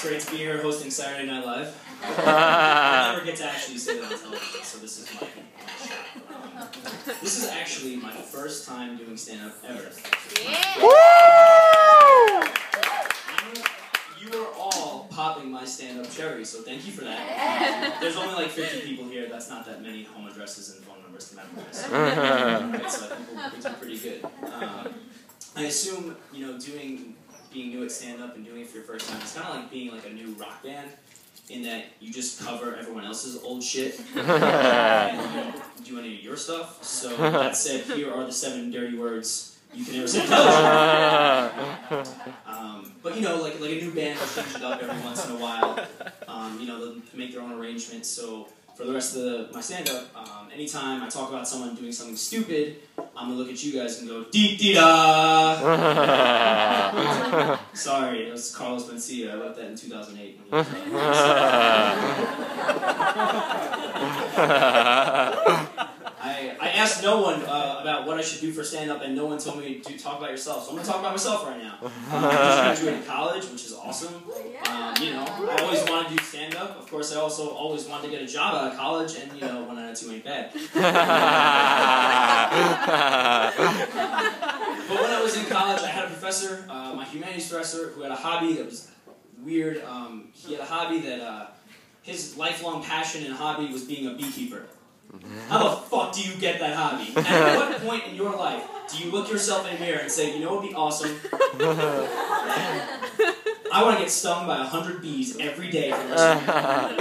great to be here hosting Saturday Night Live. I never get to actually say that on television, so this is my shot. This is actually my first time doing stand-up ever. Yeah. You are all popping my stand-up cherry, so thank you for that. There's only like 50 people here. That's not that many home addresses and phone numbers to memorize. Right, so I think we'll do pretty good. I assume, you know, being new at stand-up and doing it for your first time, it's kind of like being like a new rock band, in that you just cover everyone else's old shit, and you don't do any of your stuff. So that said, here are the 7 dirty words you can never say on television. But you know, like a new band will change it up every once in a while. You know, they'll make their own arrangements. So for the rest of my stand-up, anytime I talk about someone doing something stupid, I'm gonna look at you guys and go dee dee da. Sorry, it was Carlos Mencia. I wrote that in 2008. I asked no one about what I should do for stand-up, and no one told me to talk about yourself. So I'm going to talk about myself right now. I just graduated college, which is awesome. You know, I always wanted to do stand-up. Of course, I also always wanted to get a job out of college, and, you know, 1 out of 2 ain't bad. But when I was in college, I had a professor, my humanities professor, who had a hobby that was weird. He had a hobby that his lifelong passion and hobby was being a beekeeper. How the fuck do you get that hobby? And at what point in your life do you look yourself in the mirror and say, you know what would be awesome? I want to get stung by 100 bees every day for the rest of my life.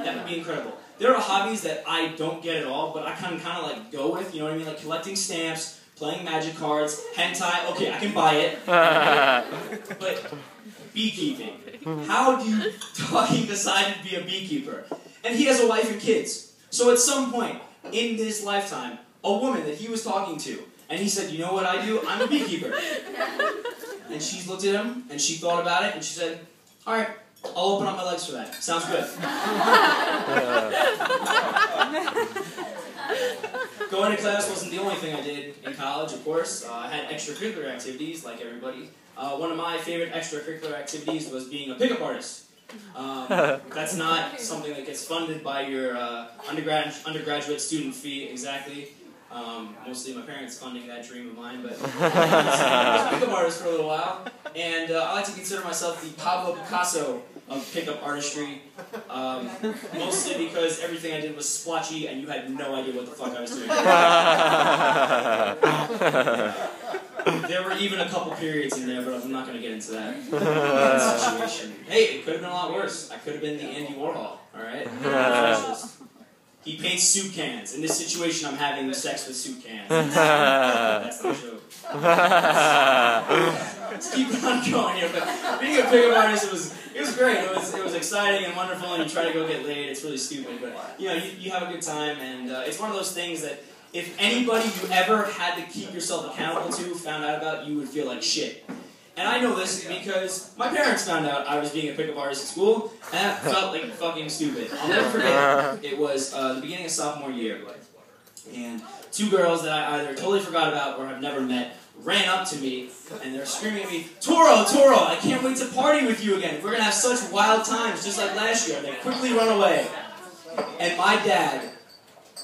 That would be incredible. There are hobbies that I don't get at all, but I kind of like go with, you know what I mean? Like collecting stamps, playing magic cards, hentai, okay, I can buy it. But beekeeping. How do you fucking decide to be a beekeeper? And he has a wife and kids. So at some point in this lifetime, a woman that he was talking to, and he said, you know what I do? I'm a beekeeper. And she looked at him, and she thought about it, and she said, all right, I'll open up my legs for that. Sounds good. Going to class wasn't the only thing I did in college, of course. I had extracurricular activities, like everybody. One of my favorite extracurricular activities was being a pickup artist. That's not something that gets funded by your undergraduate student fee, exactly. Mostly my parents funding that dream of mine, but I was a pickup artist for a little while, and I like to consider myself the Pablo Picasso of pickup artistry, mostly because everything I did was splotchy and you had no idea what the fuck I was doing. There were even a couple periods in there, but I'm not going to get into that situation. Hey, it could have been a lot worse. I could have been the Andy Warhol, alright? He paints soup cans. In this situation, I'm having sex with soup cans. That's not a joke. Let's keep on going here. But being a pickup artist, it was great. It was exciting and wonderful, and you try to go get laid. It's really stupid, but you know, you have a good time, and it's one of those things that if anybody you ever had to keep yourself accountable to found out about, you would feel like shit. And I know this because my parents found out I was being a pickup artist at school, and that felt like fucking stupid. I'll never forget. It was the beginning of sophomore year, and 2 girls that I either totally forgot about or have never met ran up to me, and they're screaming at me, Toro, Toro, I can't wait to party with you again. We're going to have such wild times, just like last year. And they quickly run away. And my dad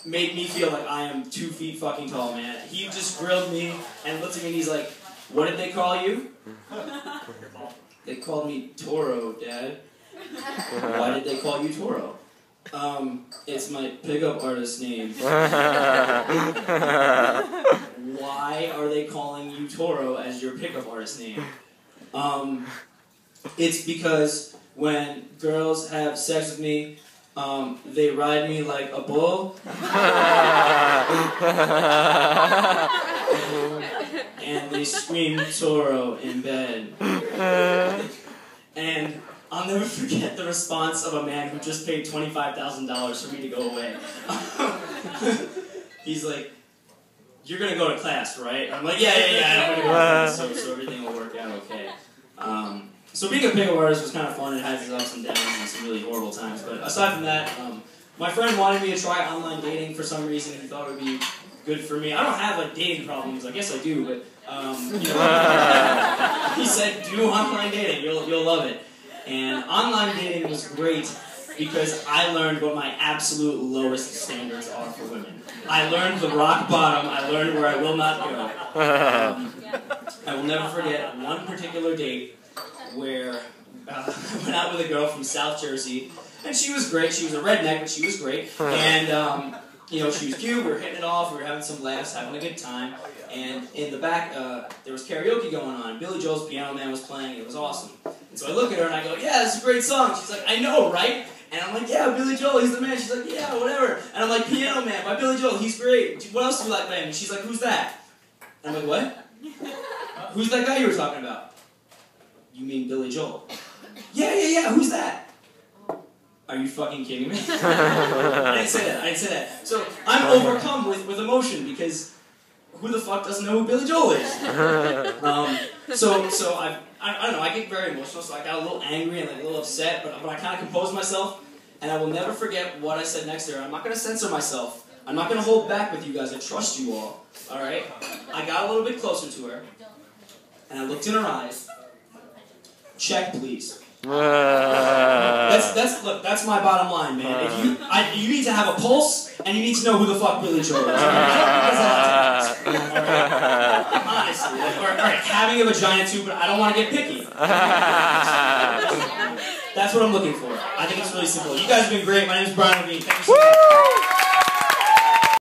made me feel like I am 2 feet fucking tall, man. He just grilled me and looked at me and he's like, what did they call you? They called me Toro, Dad. Why did they call you Toro? It's my pickup artist name. Why are they calling you Toro as your pickup artist name? It's because when girls have sex with me, they ride me like a bull. And they scream Toro in bed. And I'll never forget the response of a man who just paid $25,000 for me to go away. He's like, you're going to go to class, right? I'm like, yeah, I'm going to go to class, so everything will work out okay. So being a pickup artist was kind of fun. It had its ups and downs and some really horrible times. But aside from that, my friend wanted me to try online dating for some reason. He thought it would be good for me. I don't have like dating problems. I guess I do, but you know, he said, do online dating. You'll love it. And online dating was great because I learned what my absolute lowest standards are for women. I learned the rock bottom. I learned where I will not go. I will never forget one particular date where I went out with a girl from South Jersey, and she was great. She was a redneck, but she was great. And you know, she was cute. We were hitting it off. We were having some laughs, having a good time. And in the back, there was karaoke going on. Billy Joel's Piano Man was playing. It was awesome. And so I look at her and I go, "Yeah, this is a great song." She's like, "I know, right?" And I'm like, "Yeah, Billy Joel, he's the man." She's like, "Yeah, whatever." And I'm like, "Piano Man by Billy Joel, he's great. What else do you like by him?" And she's like, "Who's that?" And I'm like, "What? Who's that guy you were talking about?" "You mean Billy Joel?" Yeah, who's that?" "Are you fucking kidding me?" I didn't say that. So I'm overcome with emotion because who the fuck doesn't know who Billy Joel is? So I don't know, I get very emotional, so I got a little angry and like a little upset, but I kind of composed myself, and I will never forget what I said next to her. I'm not going to censor myself. I'm not going to hold back with you guys. I trust you all. Alright? I got a little bit closer to her, and I looked in her eyes. "Check, please." That's my bottom line, man. If you need to have a pulse, and you need to know who the fuck Billy Joel is. Honestly, alright, having a vagina too, but I don't want to get picky. That's what I'm looking for. I think it's really simple. You guys have been great. My name is Brian Levine. Thank you so much.